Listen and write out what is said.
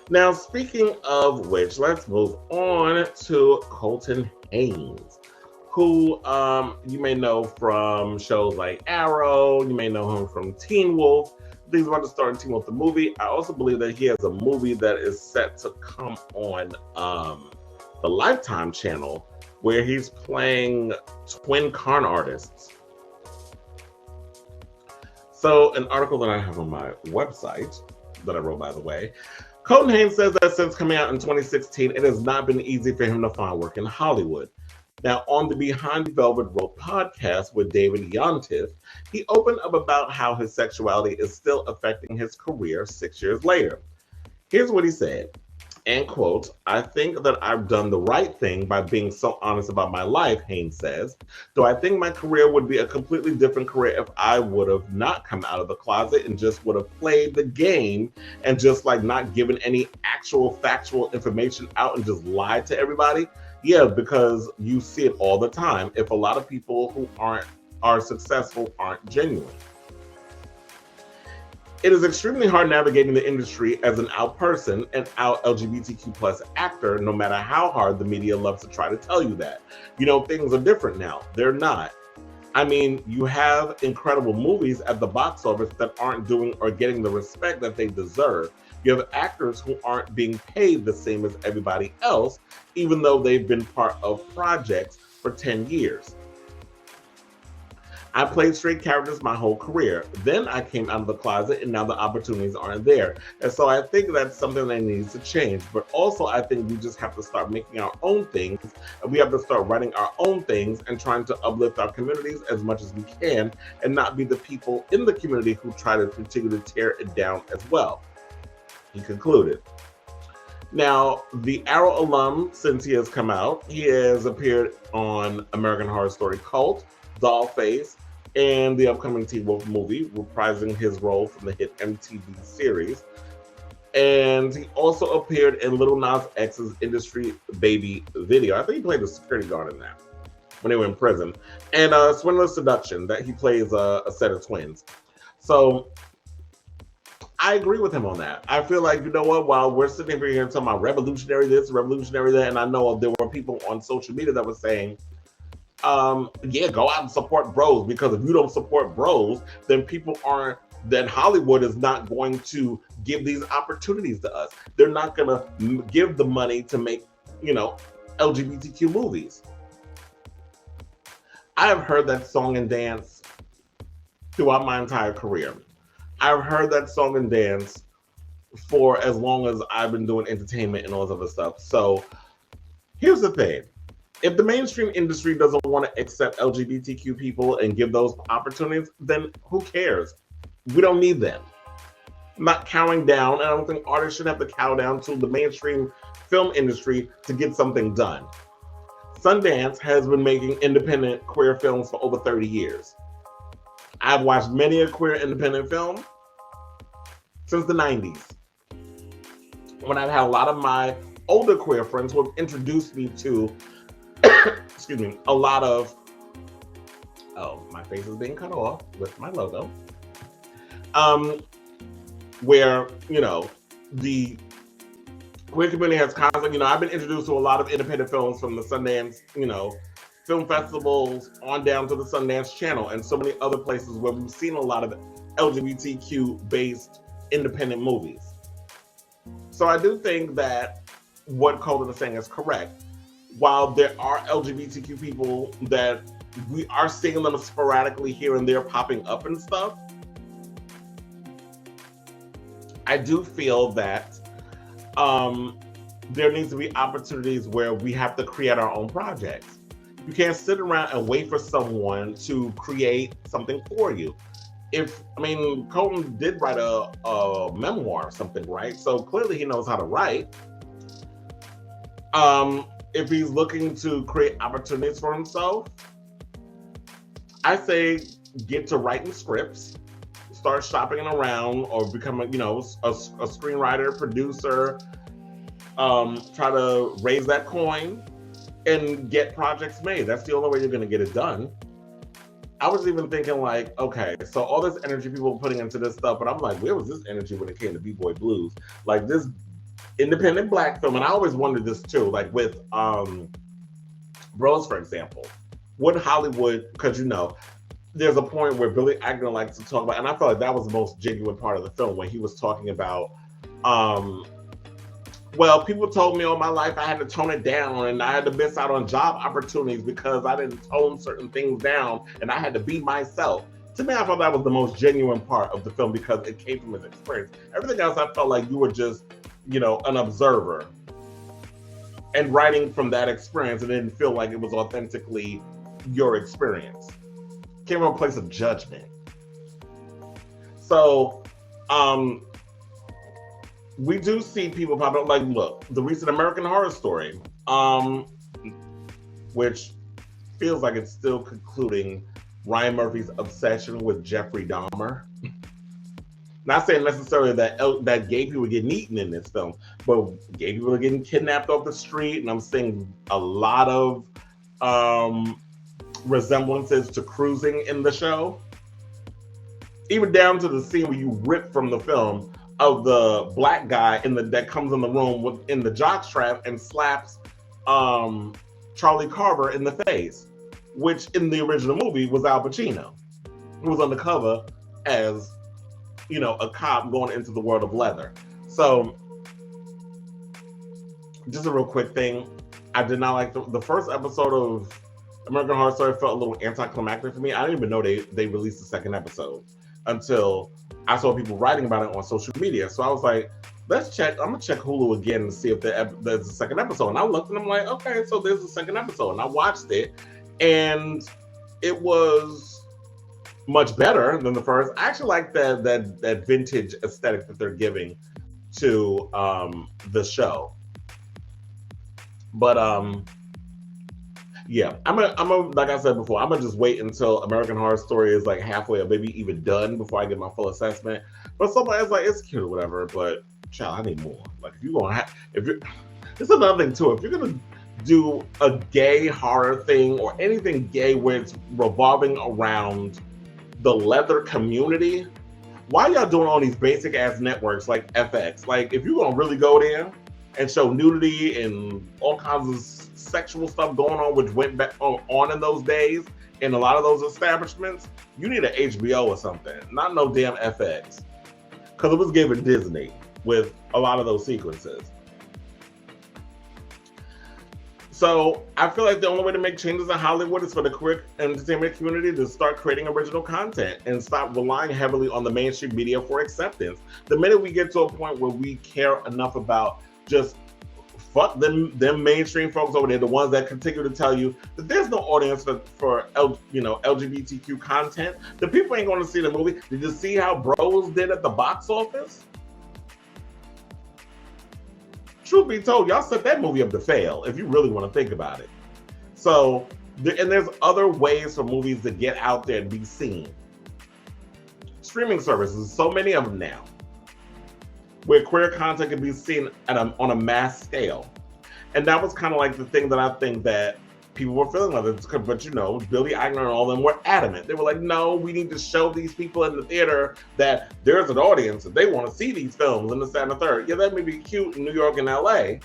Now, speaking of which, let's move on to Colton Haynes, who you may know from shows like Arrow. You may know him from Teen Wolf. He's about to star in Teen Wolf the movie. I also believe that he has a movie that is set to come on the Lifetime channel where he's playing twin con artists. So, an article that I have on my website that I wrote, by the way, Colton Haynes says that since coming out in 2016, it has not been easy for him to find work in Hollywood. Now, on the Behind Velvet Rope podcast with David Yontif, he opened up about how his sexuality is still affecting his career 6 years later. Here's what he said, and quote, "I think that I've done the right thing by being so honest about my life," Haynes says. "Do I think my career would be a completely different career if I would have not come out of the closet and just would have played the game and just like not given any actual factual information out and just lied to everybody?" Yeah, because you see it all the time. If a lot of people who are successful aren't genuine. It is extremely hard navigating the industry as an out person, an out LGBTQ plus actor, no matter how hard the media loves to try to tell you that. You know, things are different now. They're not. I mean, you have incredible movies at the box office that aren't doing or getting the respect that they deserve. You have actors who aren't being paid the same as everybody else, even though they've been part of projects for 10 years. I played straight characters my whole career. Then I came out of the closet and now the opportunities aren't there. And so I think that's something that needs to change. But also I think we just have to start making our own things, and we have to start writing our own things and trying to uplift our communities as much as we can and not be the people in the community who try to continue to tear it down as well. He concluded. Now, the Arrow alum, since he has come out, he has appeared on American Horror Story Cult, Dollface, and the upcoming Teen Wolf movie, reprising his role from the hit MTV series. And he also appeared in Lil Nas X's Industry Baby video. I think he played a security guard in that when they were in prison. And Swindler's Seduction, that he plays a set of twins. So I agree with him on that. I feel like, you know what, while we're sitting over here talking about revolutionary this, revolutionary that, and I know there were people on social media that were saying, yeah, go out and support bros, because if you don't support bros, then then Hollywood is not going to give these opportunities to us. They're not going to give the money to make, LGBTQ movies. I have heard that song and dance throughout my entire career. I've heard that song and dance for as long as I've been doing entertainment and all this other stuff. So here's the thing. If the mainstream industry doesn't want to accept LGBTQ people and give those opportunities, then who cares? We don't need them. I'm not cowing down, and I don't think artists should have to cow down to the mainstream film industry to get something done. Sundance has been making independent queer films for over 30 years. I've watched many a queer independent film since the 90s. When I've had a lot of my older queer friends who have introduced me to, excuse me, a lot of, my face is being cut off with my logo. Where, the queer community has constantly, I've been introduced to a lot of independent films from the Sundance, film festivals on down to the Sundance Channel and so many other places where we've seen a lot of LGBTQ-based independent movies. So I do think that what Colton is saying is correct. While there are LGBTQ people that we are seeing them sporadically here and there popping up and stuff, I do feel that there needs to be opportunities where we have to create our own projects. You can't sit around and wait for someone to create something for you. Colton did write a memoir or something, right? So clearly he knows how to write. If he's looking to create opportunities for himself, I say get to writing scripts, start shopping around, or become a screenwriter, producer, try to raise that coin and get projects made. That's the only way you're going to get it done. I was even thinking like, okay, so all this energy people are putting into this stuff, but I'm like, where was this energy when it came to B-Boy Blues? Like this independent black film, and I always wondered this too, like with Rose, for example, would Hollywood, because there's a point where Billy Eichner likes to talk about, and I felt like that was the most genuine part of the film when he was talking about, well, people told me all my life I had to tone it down and I had to miss out on job opportunities because I didn't tone certain things down and I had to be myself. To me, I thought that was the most genuine part of the film because it came from his experience. Everything else, I felt like you were just, an observer and writing from that experience, and didn't feel like it was authentically your experience. Came from a place of judgment. So, we do see people pop up. Like, look, the recent American Horror Story, which feels like it's still concluding Ryan Murphy's obsession with Jeffrey Dahmer. Not saying necessarily that gay people are getting eaten in this film, but gay people are getting kidnapped off the street, and I'm seeing a lot of resemblances to cruising in the show. Even down to the scene where you rip from the film of the black guy that comes in the room in the jockstrap and slaps Charlie Carver in the face, which in the original movie was Al Pacino, who was undercover as a cop going into the world of leather. So, just a real quick thing, I did not like the first episode of American Horror Story. Felt a little anticlimactic for me. I didn't even know they released the second episode until I saw people writing about it on social media. So I was like, let's check. I'm gonna check Hulu again and see if there's a second episode. And I looked and I'm like, okay, so there's a second episode. And I watched it, and it was much better than the first. I actually like that vintage aesthetic that they're giving to the show. But yeah, I'm a like I said before, I'm gonna just wait until American Horror Story is like halfway or maybe even done before I get my full assessment. But somebody's like, it's cute or whatever, but child, I need more. Like it's another thing too. If you're gonna do a gay horror thing or anything gay where it's revolving around the leather community, why y'all doing all these basic ass networks like FX? Like, if you're gonna really go there and show nudity and all kinds of sexual stuff going on, which went back on in those days in a lot of those establishments, you need an HBO or something, not no damn FX, because it was given Disney with a lot of those sequences. So I feel like the only way to make changes in Hollywood is for the queer entertainment community to start creating original content and stop relying heavily on the mainstream media for acceptance. The minute we get to a point where we care enough about just fuck them mainstream folks over there, the ones that continue to tell you that there's no audience for LGBTQ content, the people ain't going to see the movie. Did you see how Bros did at the box office? Truth be told, y'all set that movie up to fail if you really want to think about it. So, and there's other ways for movies to get out there and be seen. Streaming services, so many of them now, where queer content can be seen on a mass scale. And that was kind of like the thing that I think that people were feeling like it. But Billy Eichner and all them were adamant. They were like, no, we need to show these people in the theater that there's an audience and they want to see these films and this, that, and the third. Yeah, that may be cute in New York and LA,